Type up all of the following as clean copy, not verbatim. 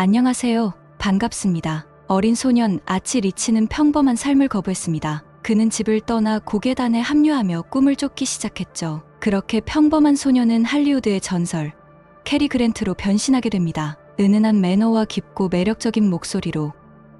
안녕하세요. 반갑습니다. 어린 소년 아치 리치는 평범한 삶을 거부했습니다. 그는 집을 떠나 고계단에 합류하며 꿈을 쫓기 시작했죠. 그렇게 평범한 소년은 할리우드의 전설, 캐리 그랜트로 변신하게 됩니다. 은은한 매너와 깊고 매력적인 목소리로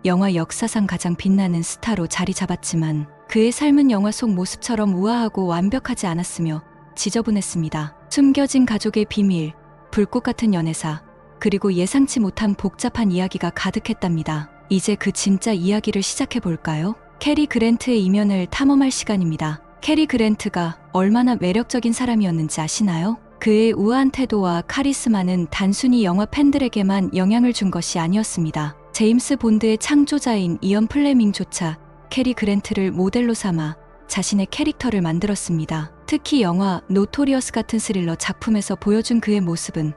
영화 역사상 가장 빛나는 스타로 자리 잡았지만 그의 삶은 영화 속 모습처럼 우아하고 완벽하지 않았으며 지저분했습니다. 숨겨진 가족의 비밀, 불꽃 같은 연애사, 그리고 예상치 못한 복잡한 이야기가 가득했답니다. 이제 그 진짜 이야기를 시작해 볼까요? 캐리 그랜트의 이면을 탐험할 시간입니다. 캐리 그랜트가 얼마나 매력적인 사람이었는지 아시나요? 그의 우아한 태도와 카리스마는 단순히 영화 팬들에게만 영향을 준 것이 아니었습니다. 제임스 본드의 창조자인 이언 플레밍조차 캐리 그랜트를 모델로 삼아 자신의 캐릭터를 만들었습니다. 특히 영화 노토리어스 같은 스릴러 작품에서 보여준 그의 모습은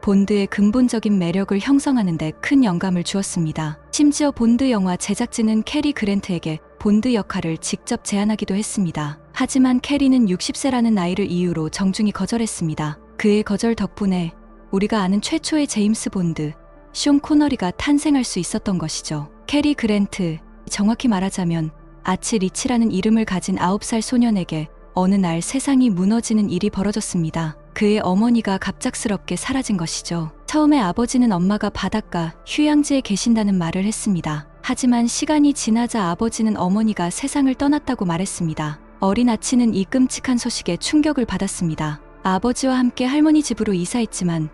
본드의 근본적인 매력을 형성하는 데 큰 영감을 주었습니다. 심지어 본드 영화 제작진은 캐리 그랜트에게 본드 역할을 직접 제안하기도 했습니다. 하지만 캐리는 60세라는 나이를 이유로 정중히 거절했습니다. 그의 거절 덕분에 우리가 아는 최초의 제임스 본드, 숀 코너리가 탄생할 수 있었던 것이죠. 캐리 그랜트, 정확히 말하자면 아치 리치라는 이름을 가진 9살 소년에게 어느 날 세상이 무너지는 일이 벌어졌습니다. 그의 어머니가 갑작스럽게 사라진 것이죠. 처음에 아버지는 엄마가 바닷가 휴양지에 계신다는 말을 했습니다. 하지만 시간이 지나자 아버지는 어머니가 세상을 떠났다고 말했습니다. 어린 아치는 이 끔찍한 소식에 충격을 받았습니다. 아버지와 함께 할머니 집으로 이사했지만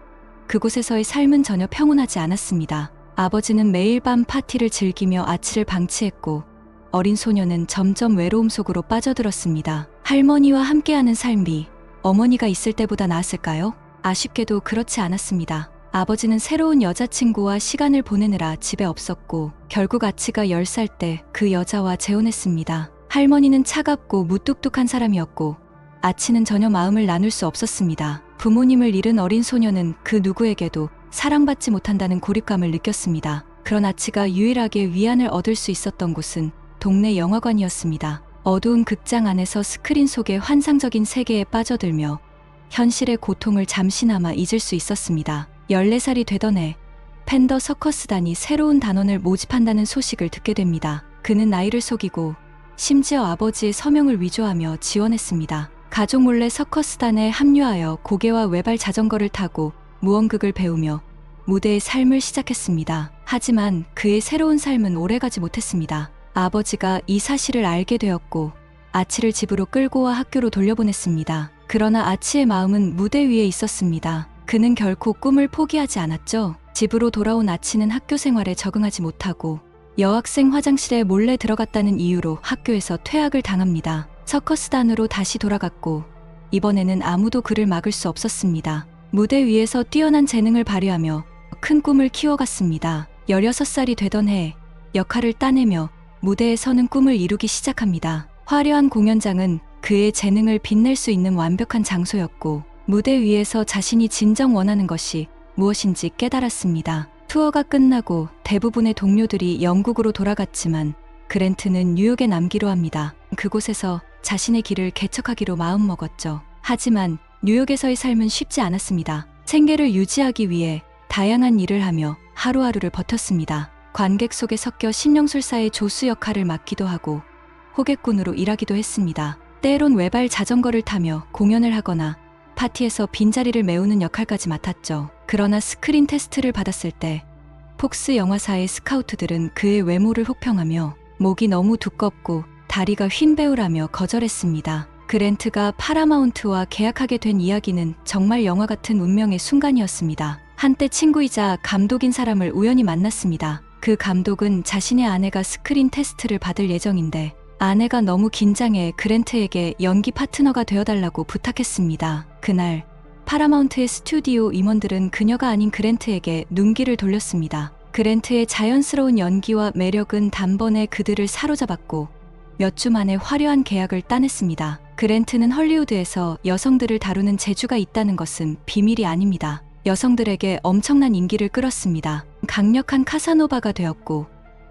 그곳에서의 삶은 전혀 평온하지 않았습니다. 아버지는 매일 밤 파티를 즐기며 아치를 방치했고 어린 소녀는 점점 외로움 속으로 빠져들었습니다. 할머니와 함께하는 삶이 어머니가 있을 때보다 나았을까요? 아쉽게도 그렇지 않았습니다. 아버지는 새로운 여자친구와 시간을 보내느라 집에 없었고 결국 아치가 10살 때 그 여자와 재혼했습니다. 할머니는 차갑고 무뚝뚝한 사람이었고 아치는 전혀 마음을 나눌 수 없었습니다. 부모님을 잃은 어린 소녀는 그 누구에게도 사랑받지 못한다는 고립감을 느꼈습니다. 그런 아치가 유일하게 위안을 얻을 수 있었던 곳은 동네 영화관이었습니다. 어두운 극장 안에서 스크린 속의 환상적인 세계에 빠져들며 현실의 고통을 잠시나마 잊을 수 있었습니다. 14살이 되던 해 팬더 서커스단이 새로운 단원을 모집한다는 소식을 듣게 됩니다. 그는 나이를 속이고 심지어 아버지의 서명을 위조하며 지원했습니다. 가족 몰래 서커스단에 합류하여 고개와 외발 자전거를 타고 무언극을 배우며 무대의 삶을 시작했습니다. 하지만 그의 새로운 삶은 오래가지 못했습니다. 아버지가 이 사실을 알게 되었고 아치를 집으로 끌고 와 학교로 돌려보냈습니다. 그러나 아치의 마음은 무대 위에 있었습니다. 그는 결코 꿈을 포기하지 않았죠. 집으로 돌아온 아치는 학교 생활에 적응하지 못하고 여학생 화장실에 몰래 들어갔다는 이유로 학교에서 퇴학을 당합니다. 서커스단으로 다시 돌아갔고 이번에는 아무도 그를 막을 수 없었습니다. 무대 위에서 뛰어난 재능을 발휘하며 큰 꿈을 키워갔습니다. 16살이 되던 해 역할을 따내며 무대에 서는 꿈을 이루기 시작합니다. 화려한 공연장은 그의 재능을 빛낼 수 있는 완벽한 장소였고 무대 위에서 자신이 진정 원하는 것이 무엇인지 깨달았습니다. 투어가 끝나고 대부분의 동료들이 영국으로 돌아갔지만 그랜트는 뉴욕에 남기로 합니다. 그곳에서 자신의 길을 개척하기로 마음먹었죠. 하지만 뉴욕에서의 삶은 쉽지 않았습니다. 생계를 유지하기 위해 다양한 일을 하며 하루하루를 버텼습니다. 관객 속에 섞여 신령술사의 조수 역할을 맡기도 하고 호객꾼으로 일하기도 했습니다. 때론 외발 자전거를 타며 공연을 하거나 파티에서 빈자리를 메우는 역할까지 맡았죠. 그러나 스크린 테스트를 받았을 때 폭스 영화사의 스카우트들은 그의 외모를 혹평하며 목이 너무 두껍고 다리가 휜 배우라며 거절했습니다. 그랜트가 파라마운트와 계약하게 된 이야기는 정말 영화 같은 운명의 순간이었습니다. 한때 친구이자 감독인 사람을 우연히 만났습니다. 그 감독은 자신의 아내가 스크린 테스트를 받을 예정인데 아내가 너무 긴장해 그랜트에게 연기 파트너가 되어달라고 부탁했습니다. 그날 파라마운트의 스튜디오 임원들은 그녀가 아닌 그랜트에게 눈길을 돌렸습니다. 그랜트의 자연스러운 연기와 매력은 단번에 그들을 사로잡았고 몇 주 만에 화려한 계약을 따냈습니다. 그랜트는 헐리우드에서 여성들을 다루는 재주가 있다는 것은 비밀이 아닙니다. 여성들에게 엄청난 인기를 끌었습니다. 강력한 카사노바가 되었고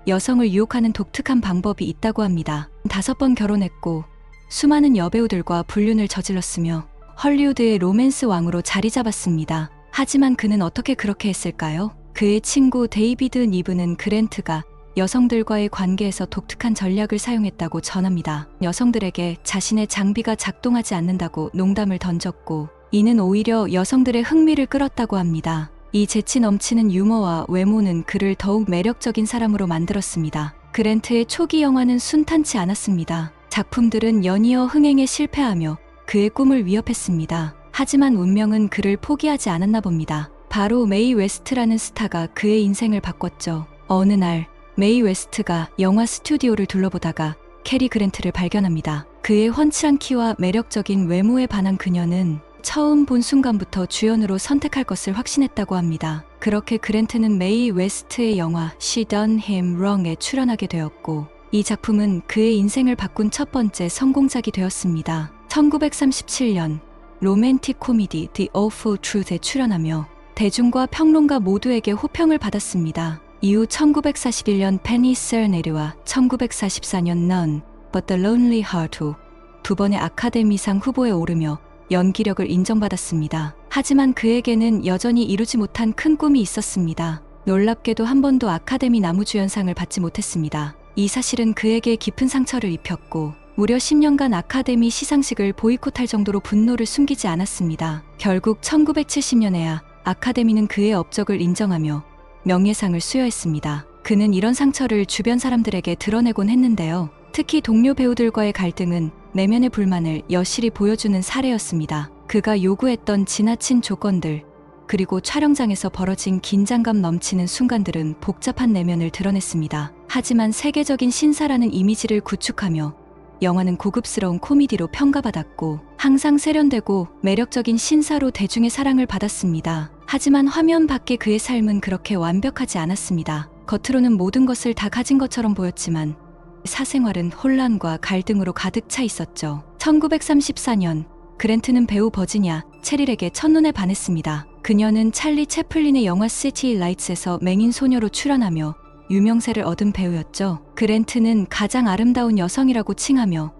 여성을 유혹하는 독특한 방법이 있다고 합니다. 5번 결혼했고 수많은 여배우들과 불륜을 저질렀으며 헐리우드의 로맨스 왕으로 자리 잡았습니다. 하지만 그는 어떻게 그렇게 했을까요? 그의 친구 데이비드 니브는 그랜트가 여성들과의 관계에서 독특한 전략을 사용했다고 전합니다. 여성들에게 자신의 장비가 작동하지 않는다고 농담을 던졌고, 이는 오히려 여성들의 흥미를 끌었다고 합니다. 이 재치 넘치는 유머와 외모는 그를 더욱 매력적인 사람으로 만들었습니다. 그랜트의 초기 영화는 순탄치 않았습니다. 작품들은 연이어 흥행에 실패하며 그의 꿈을 위협했습니다. 하지만 운명은 그를 포기하지 않았나 봅니다. 바로 메이 웨스트라는 스타가 그의 인생을 바꿨죠. 어느 날 메이 웨스트가 영화 스튜디오를 둘러보다가 캐리 그랜트를 발견합니다. 그의 훤칠한 키와 매력적인 외모에 반한 그녀는 처음 본 순간부터 주연으로 선택할 것을 확신했다고 합니다. 그렇게 그랜트는 메이 웨스트의 영화 She Done Him Wrong에 출연하게 되었고, 이 작품은 그의 인생을 바꾼 첫 번째 성공작이 되었습니다. 1937년 로맨틱 코미디 The Awful Truth에 출연하며 대중과 평론가 모두에게 호평을 받았습니다. 이후 1941년 페니 셀네르와 1944년 None But the Lonely Heart 후 두 번의 아카데미상 후보에 오르며 연기력을 인정받았습니다. 하지만 그에게는 여전히 이루지 못한 큰 꿈이 있었습니다. 놀랍게도 한 번도 아카데미 나무주연상을 받지 못했습니다. 이 사실은 그에게 깊은 상처를 입혔고, 무려 10년간 아카데미 시상식을 보이콧할 정도로 분노를 숨기지 않았습니다. 결국 1970년에야 아카데미는 그의 업적을 인정하며 명예상을 수여했습니다. 그는 이런 상처를 주변 사람들에게 드러내곤 했는데요. 특히 동료 배우들과의 갈등은 내면의 불만을 여실히 보여주는 사례였습니다. 그가 요구했던 지나친 조건들, 그리고 촬영장에서 벌어진 긴장감 넘치는 순간들은 복잡한 내면을 드러냈습니다. 하지만 세계적인 신사라는 이미지를 구축하며 영화는 고급스러운 코미디로 평가받았고, 항상 세련되고 매력적인 신사로 대중의 사랑을 받았습니다. 하지만 화면 밖의 그의 삶은 그렇게 완벽하지 않았습니다. 겉으로는 모든 것을 다 가진 것처럼 보였지만 사생활은 혼란과 갈등으로 가득 차 있었죠. 1934년 그랜트는 배우 버지니아 체릴에게 첫눈에 반했습니다. 그녀는 찰리 채플린의 영화 시티 라이츠에서 맹인 소녀로 출연하며 유명세를 얻은 배우였죠. 그랜트는 가장 아름다운 여성이라고 칭하며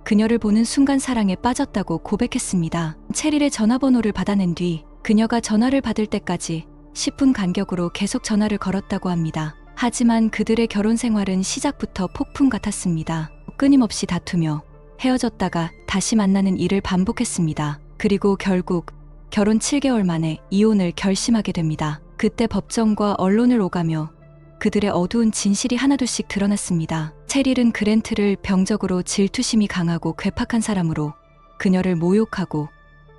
그녀를 보는 순간 사랑에 빠졌다고 고백했습니다. 체릴의 전화번호를 받아낸 뒤 그녀가 전화를 받을 때까지 10분 간격으로 계속 전화를 걸었다고 합니다. 하지만 그들의 결혼 생활은 시작부터 폭풍 같았습니다. 끊임없이 다투며 헤어졌다가 다시 만나는 일을 반복했습니다. 그리고 결국 결혼 7개월 만에 이혼을 결심하게 됩니다. 그때 법정과 언론을 오가며 그들의 어두운 진실이 하나둘씩 드러났습니다. 체릴은 그랜트를 병적으로 질투심이 강하고 괴팍한 사람으로 그녀를 모욕하고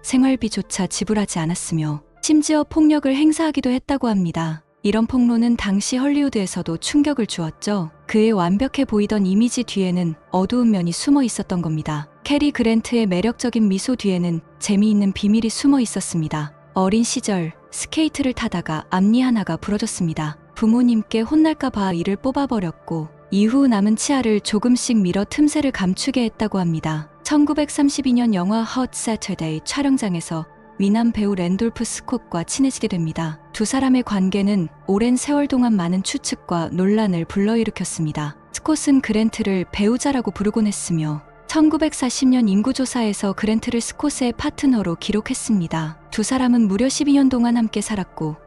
생활비조차 지불하지 않았으며 심지어 폭력을 행사하기도 했다고 합니다. 이런 폭로는 당시 헐리우드에서도 충격을 주었죠. 그의 완벽해 보이던 이미지 뒤에는 어두운 면이 숨어 있었던 겁니다. 캐리 그랜트의 매력적인 미소 뒤에는 재미있는 비밀이 숨어 있었습니다. 어린 시절 스케이트를 타다가 앞니 하나가 부러졌습니다. 부모님께 혼날까 봐 이를 뽑아버렸고, 이후 남은 치아를 조금씩 밀어 틈새를 감추게 했다고 합니다. 1932년 영화 헛 세터데이 촬영장에서 미남 배우 랜돌프 스콧과 친해지게 됩니다. 두 사람의 관계는 오랜 세월 동안 많은 추측과 논란을 불러일으켰습니다. 스콧은 그랜트를 배우자라고 부르곤 했으며 1940년 인구조사에서 그랜트를 스콧의 파트너로 기록했습니다. 두 사람은 무려 12년 동안 함께 살았고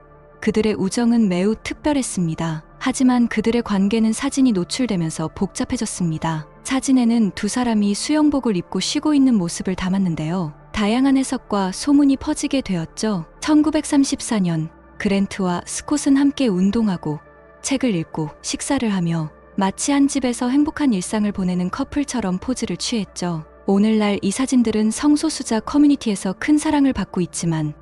그들의 우정은 매우 특별했습니다. 하지만 그들의 관계는 사진이 노출되면서 복잡해졌습니다. 사진에는 두 사람이 수영복을 입고 쉬고 있는 모습을 담았는데요. 다양한 해석과 소문이 퍼지게 되었죠. 1934년 그랜트와 스콧은 함께 운동하고 책을 읽고 식사를 하며 마치 한 집에서 행복한 일상을 보내는 커플처럼 포즈를 취했죠. 오늘날 이 사진들은 성소수자 커뮤니티에서 큰 사랑을 받고 있지만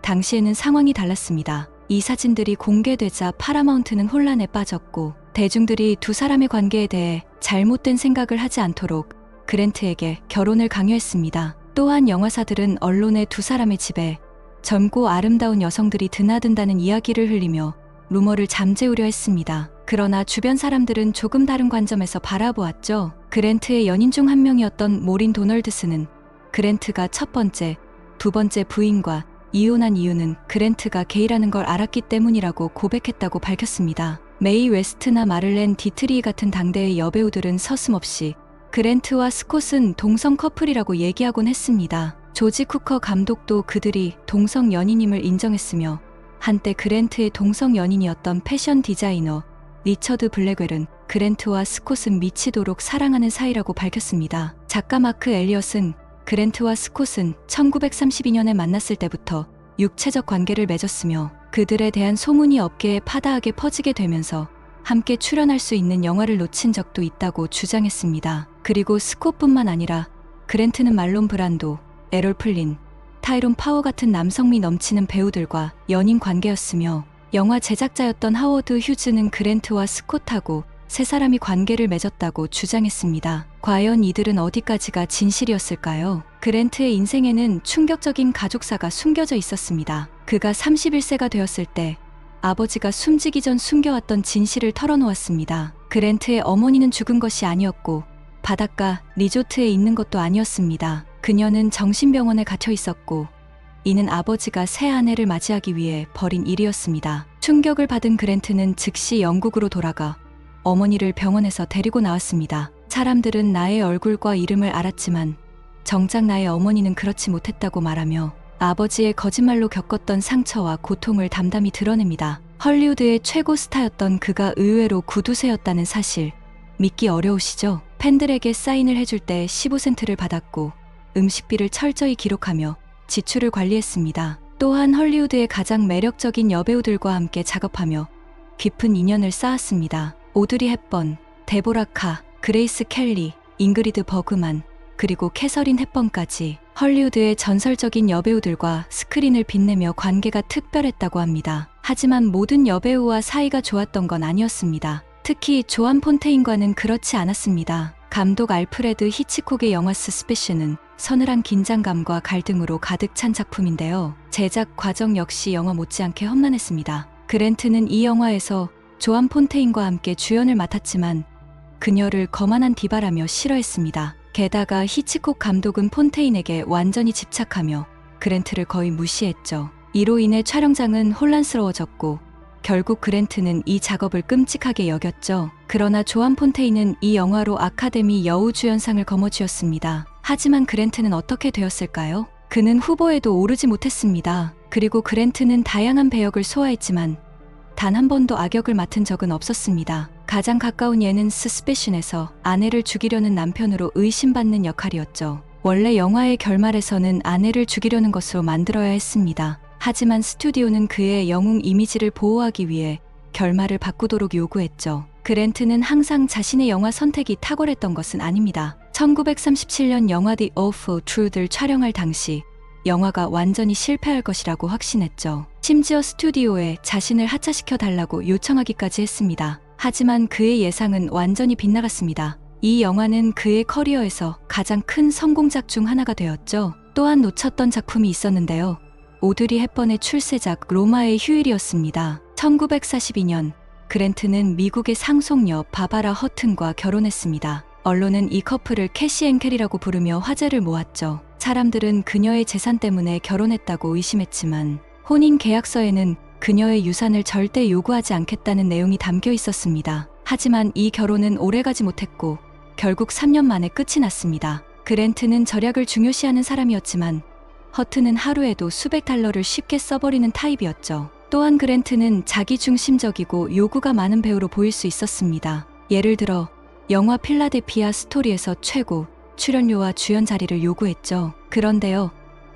당시에는 상황이 달랐습니다. 이 사진들이 공개되자 파라마운트는 혼란에 빠졌고 대중들이 두 사람의 관계에 대해 잘못된 생각을 하지 않도록 그랜트에게 결혼을 강요했습니다. 또한 영화사들은 언론의 두 사람의 집에 젊고 아름다운 여성들이 드나든다는 이야기를 흘리며 루머를 잠재우려 했습니다. 그러나 주변 사람들은 조금 다른 관점에서 바라보았죠. 그랜트의 연인 중 한 명이었던 모린 도널드스는 그랜트가 첫 번째, 두 번째 부인과 이혼한 이유는 그랜트가 게이라는 걸 알았기 때문이라고 고백했다고 밝혔습니다. 메이 웨스트나 마를렌 디트리 같은 당대의 여배우들은 서슴없이 그랜트와 스콧은 동성 커플이라고 얘기하곤 했습니다. 조지 쿠커 감독도 그들이 동성 연인임을 인정했으며 한때 그랜트의 동성 연인이었던 패션 디자이너 리처드 블랙웰은 그랜트와 스콧은 미치도록 사랑하는 사이라고 밝혔습니다. 작가 마크 엘리엇은 그랜트와 스콧은 1932년에 만났을 때부터 육체적 관계를 맺었으며 그들에 대한 소문이 업계에 파다하게 퍼지게 되면서 함께 출연할 수 있는 영화를 놓친 적도 있다고 주장했습니다. 그리고 스콧뿐만 아니라 그랜트는 말론 브란도, 에롤 플린, 타이론 파워 같은 남성미 넘치는 배우들과 연인 관계였으며 영화 제작자였던 하워드 휴즈는 그랜트와 스콧하고 세 사람이 관계를 맺었다고 주장했습니다. 과연 이들은 어디까지가 진실이었을까요? 그랜트의 인생에는 충격적인 가족사가 숨겨져 있었습니다. 그가 31세가 되었을 때 아버지가 숨지기 전 숨겨왔던 진실을 털어놓았습니다. 그랜트의 어머니는 죽은 것이 아니었고 바닷가 리조트에 있는 것도 아니었습니다. 그녀는 정신병원에 갇혀 있었고 이는 아버지가 새 아내를 맞이하기 위해 벌인 일이었습니다. 충격을 받은 그랜트는 즉시 영국으로 돌아가 어머니를 병원에서 데리고 나왔습니다. 사람들은 나의 얼굴과 이름을 알았지만 정작 나의 어머니는 그렇지 못했다고 말하며 아버지의 거짓말로 겪었던 상처와 고통을 담담히 드러냅니다. 헐리우드의 최고 스타였던 그가 의외로 구두쇠였다는 사실 믿기 어려우시죠? 팬들에게 사인을 해줄 때 15센트를 받았고 음식비를 철저히 기록하며 지출을 관리했습니다. 또한 헐리우드의 가장 매력적인 여배우들과 함께 작업하며 깊은 인연을 쌓았습니다. 오드리 헵번, 데보라 카, 그레이스 켈리, 잉그리드 버그만, 그리고 캐서린 헵번까지 헐리우드의 전설적인 여배우들과 스크린을 빛내며 관계가 특별했다고 합니다. 하지만 모든 여배우와 사이가 좋았던 건 아니었습니다. 특히 조안 폰테인과는 그렇지 않았습니다. 감독 알프레드 히치콕의 영화 스스피션은 서늘한 긴장감과 갈등으로 가득 찬 작품인데요. 제작 과정 역시 영화 못지않게 험난했습니다. 그랜트는 이 영화에서 조안 폰테인과 함께 주연을 맡았지만 그녀를 거만한 디바라며 싫어했습니다. 게다가 히치콕 감독은 폰테인에게 완전히 집착하며 그랜트를 거의 무시했죠. 이로 인해 촬영장은 혼란스러워졌고 결국 그랜트는 이 작업을 끔찍하게 여겼죠. 그러나 조안 폰테인은 이 영화로 아카데미 여우주연상을 거머쥐었습니다. 하지만 그랜트는 어떻게 되었을까요? 그는 후보에도 오르지 못했습니다. 그리고 그랜트는 다양한 배역을 소화했지만 단 한 번도 악역을 맡은 적은 없었습니다. 가장 가까운 예는 스스피션에서 아내를 죽이려는 남편으로 의심받는 역할이었죠. 원래 영화의 결말에서는 아내를 죽이려는 것으로 만들어야 했습니다. 하지만 스튜디오는 그의 영웅 이미지를 보호하기 위해 결말을 바꾸도록 요구했죠. 그랜트는 항상 자신의 영화 선택이 탁월했던 것은 아닙니다. 1937년 영화 The Awful Truth를 촬영할 당시 영화가 완전히 실패할 것이라고 확신했죠. 심지어 스튜디오에 자신을 하차시켜 달라고 요청하기까지 했습니다. 하지만 그의 예상은 완전히 빗나갔습니다. 이 영화는 그의 커리어에서 가장 큰 성공작 중 하나가 되었죠. 또한 놓쳤던 작품이 있었는데요. 오드리 헵번의 출세작 로마의 휴일이었습니다. 1942년 그랜트는 미국의 상속녀 바바라 허튼과 결혼했습니다. 언론은 이 커플을 캐시 앤 캐리라고 부르며 화제를 모았죠. 사람들은 그녀의 재산 때문에 결혼했다고 의심했지만 혼인 계약서에는 그녀의 유산을 절대 요구하지 않겠다는 내용이 담겨 있었습니다. 하지만 이 결혼은 오래가지 못했고 결국 3년 만에 끝이 났습니다. 그랜트는 절약을 중요시하는 사람이었지만 허튼은 하루에도 수백 달러를 쉽게 써버리는 타입이었죠. 또한 그랜트는 자기중심적이고 요구가 많은 배우로 보일 수 있었습니다. 예를 들어 영화 필라델피아 스토리에서 최고 출연료와 주연 자리를 요구했죠. 그런데요,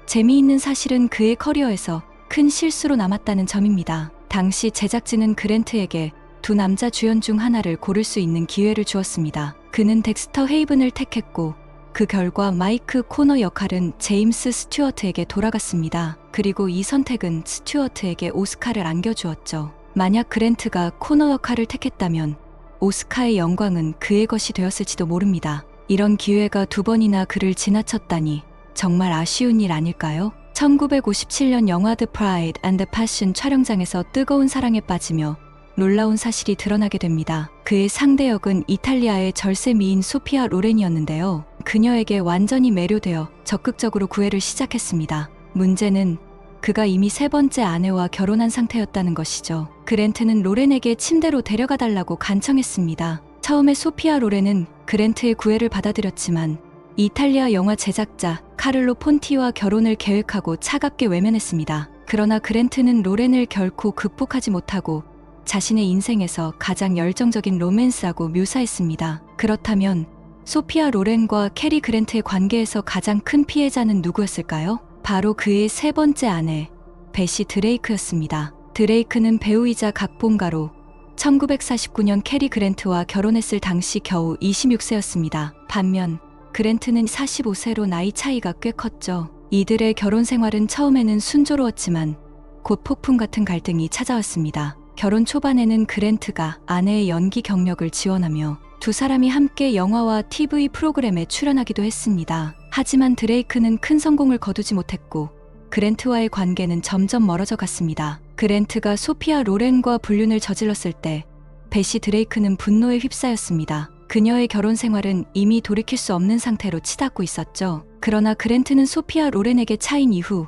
재미있는 사실은 그의 커리어에서 큰 실수로 남았다는 점입니다. 당시 제작진은 그랜트에게 두 남자 주연 중 하나를 고를 수 있는 기회를 주었습니다. 그는 덱스터 헤이븐을 택했고 그 결과 마이크 코너 역할은 제임스 스튜어트에게 돌아갔습니다. 그리고 이 선택은 스튜어트에게 오스카를 안겨주었죠. 만약 그랜트가 코너 역할을 택했다면 오스카의 영광은 그의 것이 되었을지도 모릅니다. 이런 기회가 두 번이나 그를 지나쳤다니 정말 아쉬운 일 아닐까요? 1957년 영화 The Pride and the Passion 촬영장에서 뜨거운 사랑에 빠지며 놀라운 사실이 드러나게 됩니다. 그의 상대 역은 이탈리아의 절세 미인 소피아 로렌이었는데요. 그녀에게 완전히 매료되어 적극적으로 구애를 시작했습니다. 문제는 그가 이미 세 번째 아내와 결혼한 상태였다는 것이죠. 그랜트는 로렌에게 침대로 데려가 달라고 간청했습니다. 처음에 소피아 로렌은 그랜트의 구애를 받아들였지만 이탈리아 영화 제작자 카를로 폰티와 결혼을 계획하고 차갑게 외면했습니다. 그러나 그랜트는 로렌을 결코 극복하지 못하고 자신의 인생에서 가장 열정적인 로맨스라고 묘사했습니다. 그렇다면 소피아 로렌과 캐리 그랜트의 관계에서 가장 큰 피해자는 누구였을까요? 바로 그의 세 번째 아내, 베시 드레이크였습니다. 드레이크는 배우이자 각본가로 1949년 캐리 그랜트와 결혼했을 당시 겨우 26세였습니다. 반면 그랜트는 45세로 나이 차이가 꽤 컸죠. 이들의 결혼 생활은 처음에는 순조로웠지만 곧 폭풍 같은 갈등이 찾아왔습니다. 결혼 초반에는 그랜트가 아내의 연기 경력을 지원하며 두 사람이 함께 영화와 TV 프로그램에 출연하기도 했습니다. 하지만 드레이크는 큰 성공을 거두지 못했고 그랜트와의 관계는 점점 멀어져 갔습니다. 그랜트가 소피아 로렌과 불륜을 저질렀을 때 베시 드레이크는 분노에 휩싸였습니다. 그녀의 결혼 생활은 이미 돌이킬 수 없는 상태로 치닫고 있었죠. 그러나 그랜트는 소피아 로렌에게 차인 이후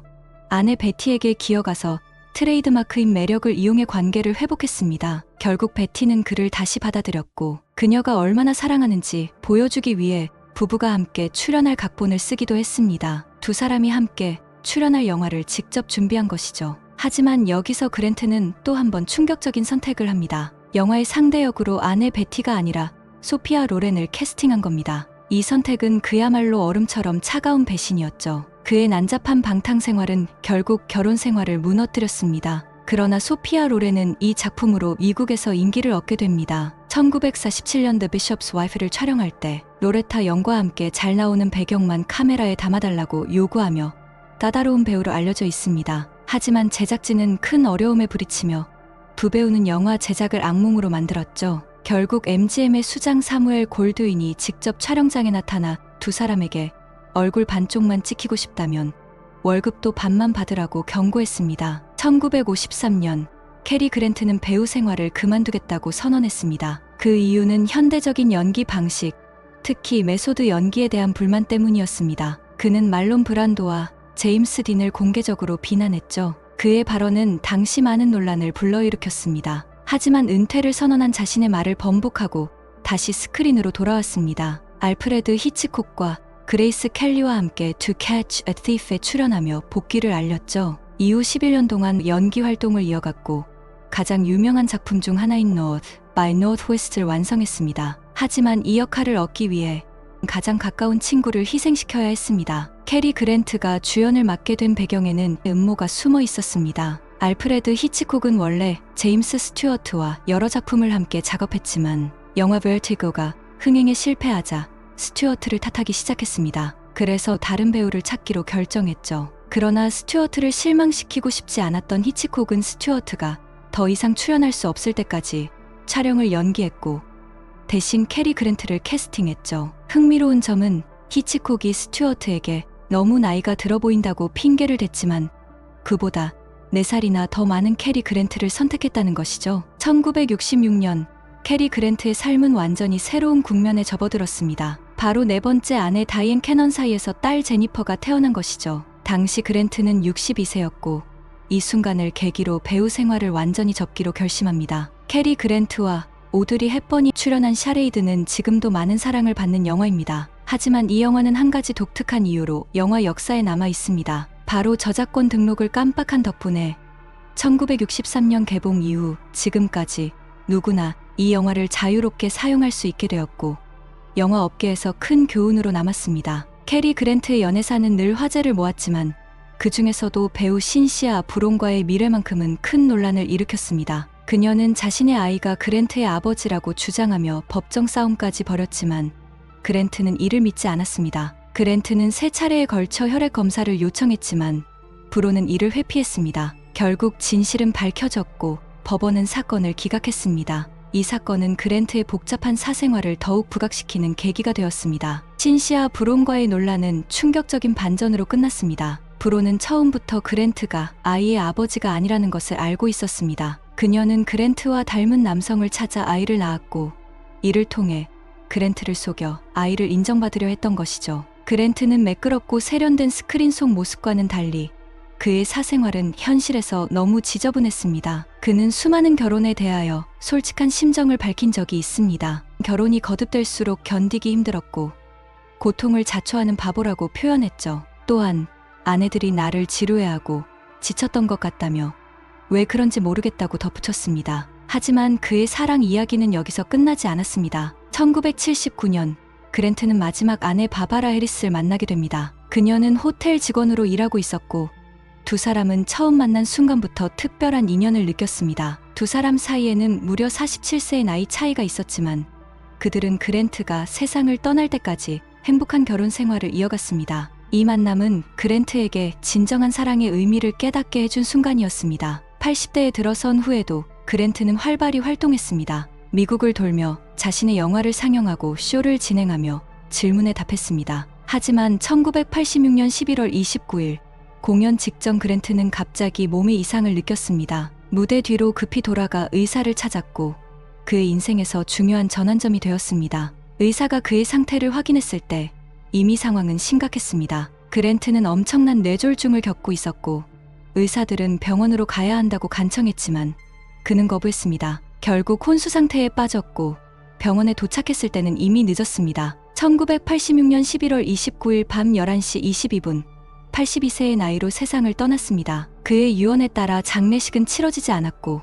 아내 베티에게 기어가서 트레이드마크인 매력을 이용해 관계를 회복했습니다. 결국 베티는 그를 다시 받아들였고 그녀가 얼마나 사랑하는지 보여주기 위해 부부가 함께 출연할 각본을 쓰기도 했습니다. 두 사람이 함께 출연할 영화를 직접 준비한 것이죠. 하지만 여기서 그랜트는 또 한 번 충격적인 선택을 합니다. 영화의 상대 역으로 아내 베티가 아니라 소피아 로렌을 캐스팅한 겁니다. 이 선택은 그야말로 얼음처럼 차가운 배신이었죠. 그의 난잡한 방탕 생활은 결국 결혼 생활을 무너뜨렸습니다. 그러나 소피아 로렌은 이 작품으로 미국에서 인기를 얻게 됩니다. 1947년 The Bishop's Wife를 촬영할 때 로레타 영과 함께 잘 나오는 배경만 카메라에 담아달라고 요구하며 까다로운 배우로 알려져 있습니다. 하지만 제작진은 큰 어려움에 부딪히며 두 배우는 영화 제작을 악몽으로 만들었죠. 결국 MGM의 수장 사무엘 골드윈이 직접 촬영장에 나타나 두 사람에게 얼굴 반쪽만 찍히고 싶다면 월급도 반만 받으라고 경고했습니다. 1953년 캐리 그랜트는 배우 생활을 그만두겠다고 선언했습니다. 그 이유는 현대적인 연기 방식, 특히 메소드 연기에 대한 불만 때문이었습니다. 그는 말론 브란도와 제임스 딘을 공개적으로 비난했죠. 그의 발언은 당시 많은 논란을 불러일으켰습니다. 하지만 은퇴를 선언한 자신의 말을 번복하고 다시 스크린으로 돌아왔습니다. 알프레드 히치콕과 그레이스 켈리와 함께 To Catch a Thief에 출연하며 복귀를 알렸죠. 이후 11년 동안 연기 활동을 이어갔고 가장 유명한 작품 중 하나인 North by Northwest를 완성했습니다. 하지만 이 역할을 얻기 위해 가장 가까운 친구를 희생시켜야 했습니다. 캐리 그랜트가 주연을 맡게 된 배경에는 음모가 숨어 있었습니다. 알프레드 히치콕은 원래 제임스 스튜어트와 여러 작품을 함께 작업했지만 영화 vertigo가 흥행에 실패하자 스튜어트를 탓하기 시작했습니다. 그래서 다른 배우를 찾기로 결정했죠. 그러나 스튜어트를 실망시키고 싶지 않았던 히치콕은 스튜어트가 더 이상 출연할 수 없을 때까지 촬영을 연기했고 대신 캐리 그랜트를 캐스팅했죠. 흥미로운 점은 히치콕이 스튜어트에게 너무 나이가 들어 보인다고 핑계를 댔지만 그보다 4살이나 더 많은 캐리 그랜트를 선택했다는 것이죠. 1966년 캐리 그랜트의 삶은 완전히 새로운 국면에 접어들었습니다. 바로 네 번째 아내 다이앤 캐넌 사이에서 딸 제니퍼가 태어난 것이죠. 당시 그랜트는 62세였고 이 순간을 계기로 배우 생활을 완전히 접기로 결심합니다. 캐리 그랜트와 오드리 헵번이 출연한 샤레이드는 지금도 많은 사랑을 받는 영화입니다. 하지만 이 영화는 한 가지 독특한 이유로 영화 역사에 남아 있습니다. 바로 저작권 등록을 깜빡한 덕분에 1963년 개봉 이후 지금까지 누구나 이 영화를 자유롭게 사용할 수 있게 되었고 영화 업계에서 큰 교훈으로 남았습니다. 캐리 그랜트의 연애사는 늘 화제를 모았지만 그 중에서도 배우 신시아 브론과의 미래만큼은 큰 논란을 일으켰습니다. 그녀는 자신의 아이가 그랜트의 아버지라고 주장하며 법정 싸움까지 벌였지만 그랜트는 이를 믿지 않았습니다. 그랜트는 3차례에 걸쳐 혈액 검사를 요청했지만 브론은 이를 회피했습니다. 결국 진실은 밝혀졌고 법원은 사건을 기각했습니다. 이 사건은 그랜트의 복잡한 사생활을 더욱 부각시키는 계기가 되었습니다. 신시아 브론과의 논란은 충격적인 반전으로 끝났습니다. 브론은 처음부터 그랜트가 아이의 아버지가 아니라는 것을 알고 있었습니다. 그녀는 그랜트와 닮은 남성을 찾아 아이를 낳았고 이를 통해 그랜트를 속여 아이를 인정받으려 했던 것이죠. 그랜트는 매끄럽고 세련된 스크린 속 모습과는 달리 그의 사생활은 현실에서 너무 지저분했습니다. 그는 수많은 결혼에 대하여 솔직한 심정을 밝힌 적이 있습니다. 결혼이 거듭될수록 견디기 힘들었고 고통을 자초하는 바보라고 표현했죠. 또한 아내들이 나를 지루해하고 지쳤던 것 같다며 왜 그런지 모르겠다고 덧붙였습니다. 하지만 그의 사랑 이야기는 여기서 끝나지 않았습니다. 1979년 그랜트는 마지막 아내 바바라 해리스를 만나게 됩니다. 그녀는 호텔 직원으로 일하고 있었고 두 사람은 처음 만난 순간부터 특별한 인연을 느꼈습니다. 두 사람 사이에는 무려 47세의 나이 차이가 있었지만 그들은 그랜트가 세상을 떠날 때까지 행복한 결혼 생활을 이어갔습니다. 이 만남은 그랜트에게 진정한 사랑의 의미를 깨닫게 해준 순간이었습니다. 80대에 들어선 후에도 그랜트는 활발히 활동했습니다. 미국을 돌며 자신의 영화를 상영하고 쇼를 진행하며 질문에 답했습니다. 하지만 1986년 11월 29일 공연 직전 그랜트는 갑자기 몸에 이상을 느꼈습니다. 무대 뒤로 급히 돌아가 의사를 찾았고 그의 인생에서 중요한 전환점이 되었습니다. 의사가 그의 상태를 확인했을 때 이미 상황은 심각했습니다. 그랜트는 엄청난 뇌졸중을 겪고 있었고 의사들은 병원으로 가야 한다고 간청했지만 그는 거부했습니다. 결국 혼수 상태에 빠졌고 병원에 도착했을 때는 이미 늦었습니다. 1986년 11월 29일 밤 11시 22분 82세의 나이로 세상을 떠났습니다. 그의 유언에 따라 장례식은 치러지지 않았고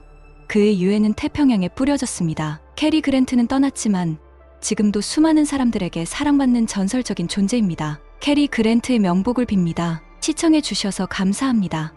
그의 유해는 태평양에 뿌려졌습니다. 캐리 그랜트는 떠났지만 지금도 수많은 사람들에게 사랑받는 전설적인 존재입니다. 캐리 그랜트의 명복을 빕니다. 시청해 주셔서 감사합니다.